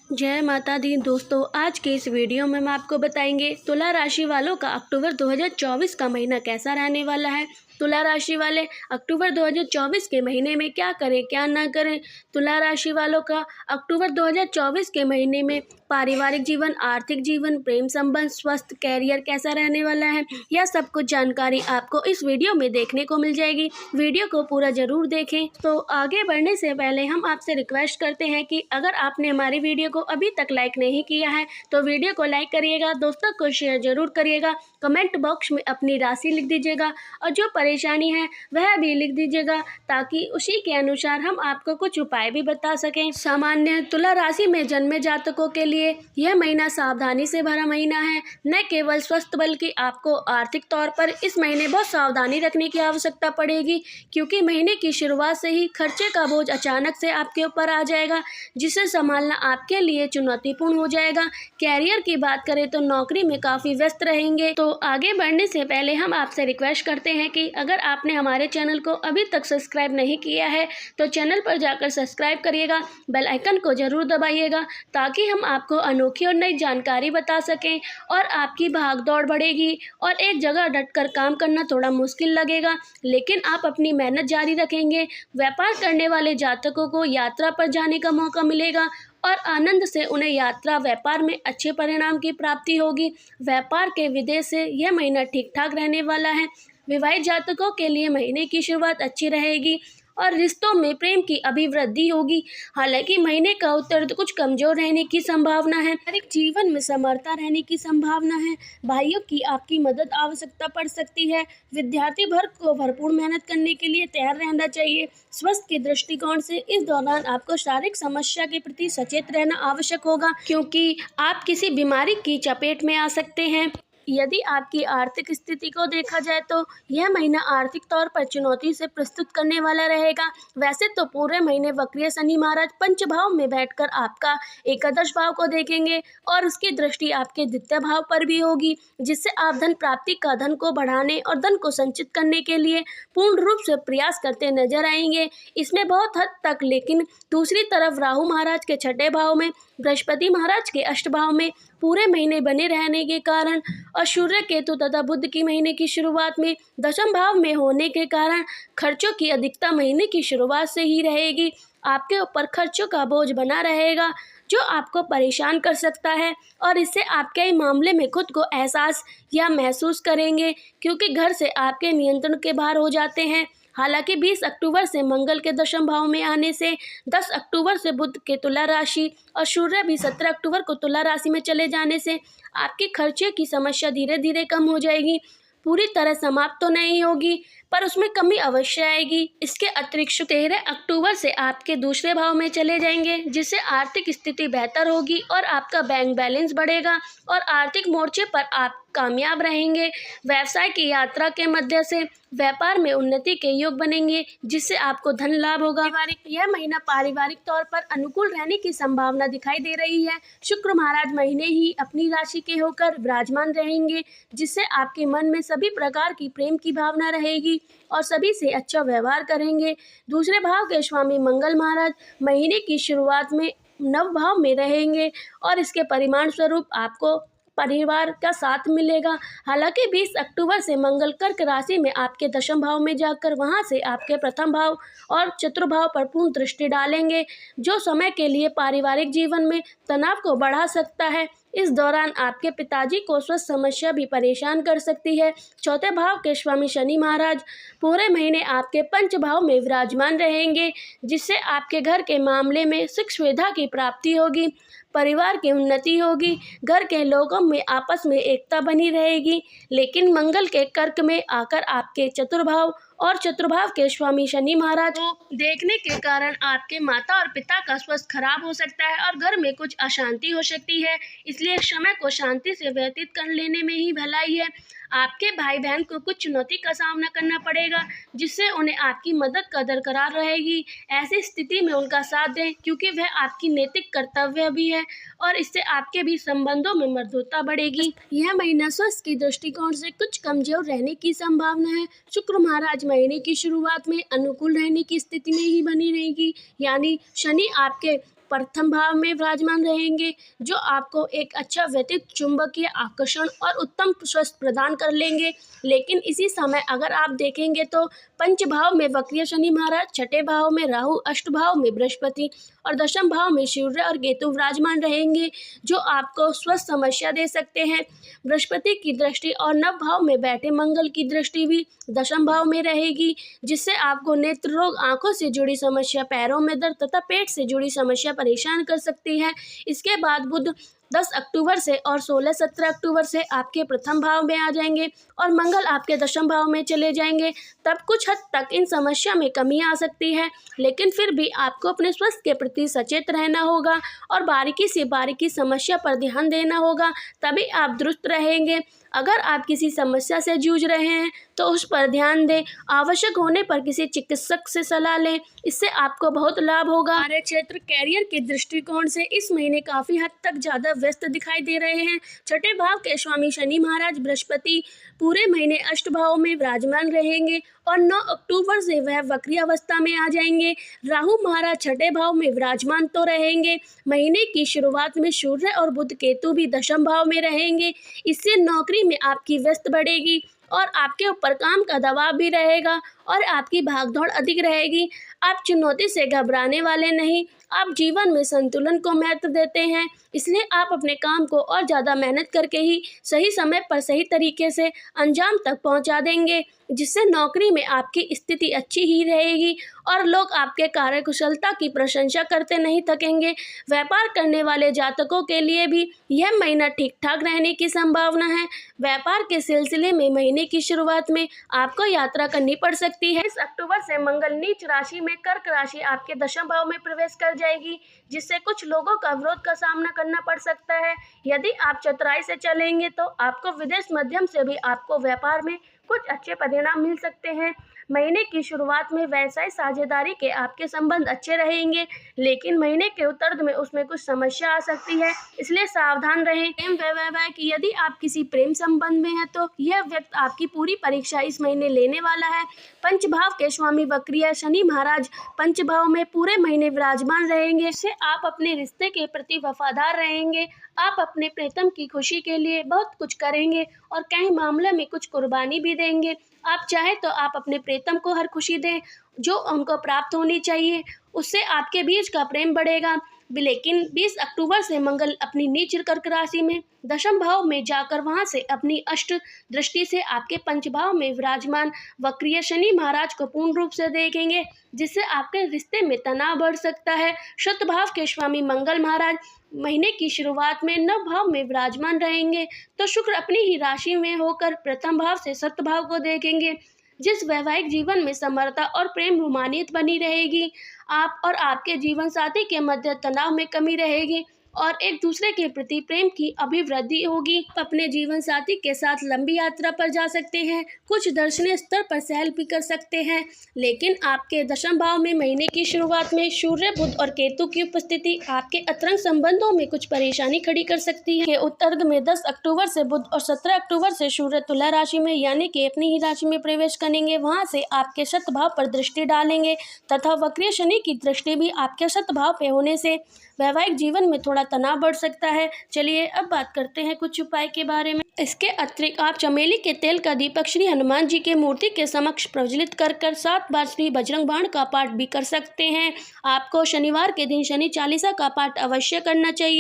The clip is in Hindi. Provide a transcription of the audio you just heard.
जय माता दी दोस्तों, आज के इस वीडियो में हम आपको बताएंगे तुला राशि वालों का अक्टूबर 2024 का महीना कैसा रहने वाला है। तुला राशि वाले अक्टूबर 2024 के महीने में क्या करें क्या ना करें। तुला राशि वालों का अक्टूबर 2024 के महीने में पारिवारिक जीवन, आर्थिक जीवन, प्रेम संबंध, स्वास्थ्य, कैरियर कैसा रहने वाला है, यह सब कुछ जानकारी आपको इस वीडियो में देखने को मिल जाएगी। वीडियो को पूरा जरूर देखें। तो आगे बढ़ने से पहले हम आपसे रिक्वेस्ट करते हैं कि अगर आपने हमारी वीडियो को अभी तक लाइक नहीं किया है तो वीडियो को लाइक करिएगा, दोस्तों को शेयर जरूर करिएगा, कमेंट बॉक्स में अपनी राशि लिख दीजिएगा और जो परेशानी है वह भी लिख दीजिएगा ताकि उसी के अनुसार हम आपको कुछ उपाय भी बता सकें। सामान्य तुला राशि में जन्मे जातकों के लिए यह महीना सावधानी से भरा महीना है। न केवल स्वस्थ बल्कि आपको आर्थिक तौर पर इस महीने बहुत सावधानी रखने की आवश्यकता पड़ेगी, क्योंकि महीने की शुरुआत से ही खर्चे का बोझ अचानक से आपके ऊपर आ जाएगा, जिसे संभालना आपके लिए चुनौतीपूर्ण हो जाएगा। कैरियर की बात करें तो नौकरी में काफी व्यस्त रहेंगे। तो आगे बढ़ने से पहले हम आपसे रिक्वेस्ट करते हैं कि अगर आपने हमारे चैनल को अभी तक सब्सक्राइब नहीं किया है तो चैनल पर जाकर सब्सक्राइब करिएगा, बेल आइकन को जरूर दबाइएगा ताकि हम आपको अनोखी और नई जानकारी बता सकें और आपकी भाग दौड़ बढ़ेगी और एक जगह डटकर काम करना थोड़ा मुश्किल लगेगा, लेकिन आप अपनी मेहनत जारी रखेंगे। व्यापार करने वाले जातकों को यात्रा पर जाने का मौका मिलेगा और आनंद से उन्हें यात्रा व्यापार में अच्छे परिणाम की प्राप्ति होगी। व्यापार के विदेश से यह महीना ठीक ठाक रहने वाला है। विवाहित जातकों के लिए महीने की शुरुआत अच्छी रहेगी और रिश्तों में प्रेम की अभिवृद्धि होगी। हालांकि महीने का उत्तर तो कुछ कमजोर रहने की संभावना है। पारिवारिक जीवन में समरता रहने की संभावना है। भाइयों की आपकी मदद आवश्यकता पड़ सकती है। विद्यार्थी वर्ग को भरपूर मेहनत करने के लिए तैयार रहना चाहिए। स्वास्थ्य के दृष्टिकोण से इस दौरान आपको शारीरिक समस्या के प्रति सचेत रहना आवश्यक होगा, क्योंकि आप किसी बीमारी की चपेट में आ सकते हैं। यदि आपकी आर्थिक स्थिति को देखा जाए तो यह महीना आर्थिक तौर पर चुनौती से प्रस्तुत करने वाला रहेगा। वैसे तो पूरे महीने वक्रीय शनि महाराज पंच भाव में बैठकर आपका एकादश भाव को देखेंगे और उसकी दृष्टि आपके द्वितीय भाव पर भी होगी, जिससे आप धन प्राप्ति का धन को बढ़ाने और धन को संचित करने के लिए पूर्ण रूप से प्रयास करते नजर आएंगे। इसमें बहुत हद तक, लेकिन दूसरी तरफ राहु महाराज के छठे भाव में, बृहस्पति महाराज के अष्ट भाव में पूरे महीने बने रहने के कारण और सूर्य, केतु तथा बुध की महीने की शुरुआत में दशम भाव में होने के कारण खर्चों की अधिकता महीने की शुरुआत से ही रहेगी। आपके ऊपर खर्चों का बोझ बना रहेगा जो आपको परेशान कर सकता है और इससे आप कई मामले में खुद को एहसास या महसूस करेंगे, क्योंकि घर से आपके नियंत्रण के बाहर हो जाते हैं। हालांकि 20 अक्टूबर से मंगल के दशम भाव में आने से, 10 अक्टूबर से बुध के तुला राशि और सूर्य भी 17 अक्टूबर को तुला राशि में चले जाने से आपके खर्चे की समस्या धीरे धीरे कम हो जाएगी। पूरी तरह समाप्त तो नहीं होगी पर उसमें कमी अवश्य आएगी। इसके अतिरिक्त 13 अक्टूबर से आपके दूसरे भाव में चले जाएंगे, जिससे आर्थिक स्थिति बेहतर होगी और आपका बैंक बैलेंस बढ़ेगा और आर्थिक मोर्चे पर आप कामयाब रहेंगे। व्यवसाय की यात्रा के मध्य से व्यापार में उन्नति के योग बनेंगे, जिससे आपको धन लाभ होगा। यह महीना पारिवारिक तौर पर अनुकूल रहने की संभावना दिखाई दे रही है। शुक्र महाराज महीने ही अपनी राशि के होकर विराजमान रहेंगे, जिससे आपके मन में सभी प्रकार की प्रेम की भावना रहेगी और सभी से अच्छा व्यवहार करेंगे। दूसरे भाव के स्वामी मंगल महाराज महीने की शुरुआत में नव भाव में रहेंगे और इसके परिणाम स्वरूप आपको परिवार का साथ मिलेगा। हालांकि 20 अक्टूबर से मंगल कर्क राशि में आपके दशम भाव में जाकर वहां से आपके प्रथम भाव और चतुर्भाव पर पूर्ण दृष्टि डालेंगे, जो समय के लिए पारिवारिक जीवन में तनाव को बढ़ा सकता है। इस दौरान आपके पिताजी को स्वास्थ्य समस्या भी परेशान कर सकती है। चौथे भाव के स्वामी शनि महाराज पूरे महीने आपके पंच भाव में विराजमान रहेंगे, जिससे आपके घर के मामले में सुख सुविधा की प्राप्ति होगी, परिवार की उन्नति होगी, घर के लोगों में आपस में एकता बनी रहेगी। लेकिन मंगल के कर्क में आकर आपके चतुर्भाव और चतुर्भाव के स्वामी शनि महाराज को देखने के कारण आपके माता और पिता का स्वास्थ्य खराब हो सकता है और घर में कुछ अशांति हो सकती है। इसलिए समय को शांति से व्यतीत कर लेने में ही भलाई है। आपके भाई बहन को कुछ चुनौती का सामना करना पड़ेगा, जिससे उन्हें आपकी मदद का दरकरार रहेगी। ऐसी स्थिति में उनका साथ दें, क्योंकि वह आपकी नैतिक कर्तव्य भी है और इससे आपके भी संबंधों में मधुरता बढ़ेगी। यह महीना स्वास्थ्य की दृष्टिकोण से कुछ कमजोर रहने की संभावना है। शुक्र महाराज महीने की शुरुआत में अनुकूल रहने की स्थिति में ही बनी रहेगी, यानी शनि आपके प्रथम भाव में विराजमान रहेंगे, जो आपको एक अच्छा व्यतीत चुंबकीय आकर्षण और उत्तम स्वास्थ्य प्रदान कर लेंगे। लेकिन इसी समय अगर आप देखेंगे तो पंच भाव में वक्रीय शनि महाराज, छठे भाव में राहु, अष्ट भाव में बृहस्पति और दशम भाव में सूर्य और केतु विराजमान रहेंगे, जो आपको स्वास्थ्य समस्या दे सकते हैं। बृहस्पति की दृष्टि और नव भाव में बैठे मंगल की दृष्टि भी दशम भाव में रहेगी, जिससे आपको नेत्र रोग, आंखों से जुड़ी समस्या, पैरों में दर्द तथा पेट से जुड़ी समस्या परेशान कर सकती है। इसके बाद बुध 10 अक्टूबर से और 16-17 अक्टूबर से आपके प्रथम भाव में आ जाएंगे और मंगल आपके दशम भाव में चले जाएंगे। तब कुछ हद तक इन समस्या में कमी आ सकती है, लेकिन फिर भी आपको अपने स्वास्थ्य के प्रति सचेत रहना होगा और बारीकी से बारीकी समस्या पर ध्यान देना होगा, तभी आप दुरुस्त रहेंगे। अगर आप किसी समस्या से जूझ रहे हैं तो उस पर ध्यान दें, आवश्यक होने पर किसी चिकित्सक से सलाह लें, इससे आपको बहुत लाभ होगा। कार्य क्षेत्र, कैरियर के दृष्टिकोण से इस महीने काफ़ी हद तक ज़्यादा व्यस्त दिखाई दे रहे हैं। छठे भाव के स्वामी शनि महाराज बृहस्पति पूरे महीने अष्ट भाव में विराजमान रहेंगे और 9 अक्टूबर से वह वक्री अवस्था में आ जाएंगे। राहु महाराज छठे भाव में विराजमान तो रहेंगे, महीने की शुरुआत में सूर्य और बुध केतु भी दशम भाव में रहेंगे। इससे नौकरी में आपकी व्यस्त बढ़ेगी और आपके ऊपर काम का दबाव भी रहेगा और आपकी भागदौड़ अधिक रहेगी। आप चुनौती से घबराने वाले नहीं, आप जीवन में संतुलन को महत्व देते हैं, इसलिए आप अपने काम को और ज़्यादा मेहनत करके ही सही समय पर सही तरीके से अंजाम तक पहुंचा देंगे, जिससे नौकरी में आपकी स्थिति अच्छी ही रहेगी और लोग आपके कार्यकुशलता की प्रशंसा करते नहीं थकेंगे। व्यापार करने वाले जातकों के लिए भी यह महीना ठीक ठाक रहने की संभावना है। व्यापार के सिलसिले में महीने की शुरुआत में आपको यात्रा करनी पड़ सकती है। 20 अक्टूबर से मंगल नीच राशि में कर्क राशि आपके दशम भाव में प्रवेश कर जाएगी, जिससे कुछ लोगों का विरोध का सामना करना पड़ सकता है। यदि आप चतुराई से चलेंगे तो आपको विदेश माध्यम से भी आपको व्यापार में कुछ अच्छे परिणाम मिल सकते हैं। महीने की शुरुआत में व्यवसाय साझेदारी के आपके संबंध अच्छे रहेंगे, लेकिन महीने के उत्तरार्ध में उसमें कुछ समस्या आ सकती है, इसलिए सावधान रहें। प्रेम वैवाहिक, यदि आप किसी प्रेम संबंध में हैं तो यह व्यक्ति आपकी पूरी परीक्षा इस महीने लेने वाला है। पंच भाव के स्वामी वक्रीय शनि महाराज पंच भाव में पूरे महीने विराजमान रहेंगे, इससे आप अपने रिश्ते के प्रति वफादार रहेंगे। आप अपने प्रीतम की खुशी के लिए बहुत कुछ करेंगे और कई मामलों में कुछ कुर्बानी भी देंगे। आप चाहे तो आप अपने प्रीतम को हर खुशी दें जो उनको प्राप्त होनी चाहिए, उससे आपके बीच का प्रेम बढ़ेगा। लेकिन 20 अक्टूबर से मंगल अपनी नीच कर्क राशि में दशम भाव में जाकर वहां से अपनी अष्ट दृष्टि से आपके पंच भाव में विराजमान वक्रीय शनि महाराज को पूर्ण रूप से देखेंगे, जिससे आपके रिश्ते में तनाव बढ़ सकता है। शत भाव के स्वामी मंगल महाराज महीने की शुरुआत में नव भाव में विराजमान रहेंगे, तो शुक्र अपनी ही राशि में होकर प्रथम भाव से सप्त भाव को देखेंगे, जिस वैवाहिक जीवन में समरता और प्रेम रोमानियत बनी रहेगी। आप और आपके जीवन साथी के मध्य तनाव में कमी रहेगी और एक दूसरे के प्रति प्रेम की अभिवृद्धि होगी। आप अपने जीवन साथी के साथ लंबी यात्रा पर जा सकते हैं, कुछ दर्शनीय स्तर पर सहल भी कर सकते हैं। लेकिन आपके दशम भाव में महीने की शुरुआत में सूर्य, बुध और केतु की उपस्थिति आपके अंतरंग संबंधों में कुछ परेशानी खड़ी कर सकती है। उत्तरार्ध में 10 अक्टूबर से बुध और 17 अक्टूबर से सूर्य तुला राशि में यानी कि अपनी ही राशि में प्रवेश करेंगे, वहां से आपके शत भाव पर दृष्टि डालेंगे तथा वक्रीय शनि की दृष्टि भी आपके शत भाव पे होने से वैवाहिक जीवन में थोड़ा तनाव बढ़ सकता है। चलिए अब बात करते हैं कुछ उपाय के बारे में। इसके अतिरिक्त आप चमेली के तेल का दीपक श्री हनुमान जी के मूर्ति के समक्ष प्रज्वलित कर 7 बार श्री बजरंग बाण का पाठ भी कर सकते हैं। आपको शनिवार के दिन शनि चालीसा का पाठ अवश्य करना चाहिए।